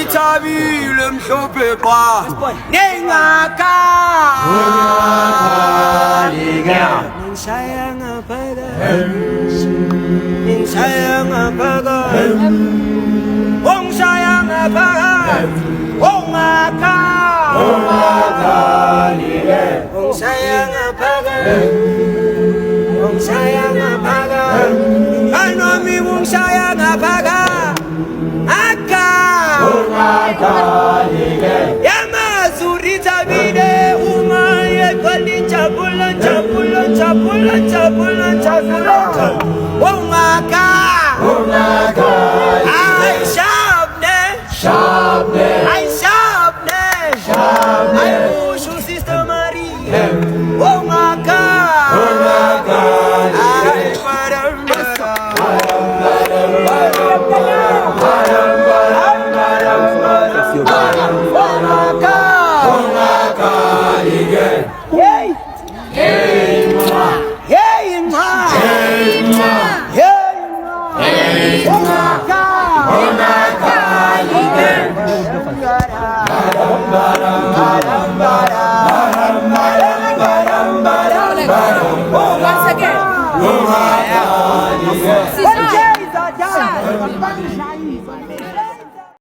ithabile mhlophe qwa nengaka ngishaya ngaphakathi ngishaya ngaphakathi ongishaya ngaphakathi ongaka ongishaya ngaphakathi ongishaya ngaphakathi anomi ungishaya ngaphakathi yamazuri thabile uma yeqali jabula jabula jabula jabula jabula ongaka ay shabne ay shabne ay ushu sister Maria ongaka ay once again.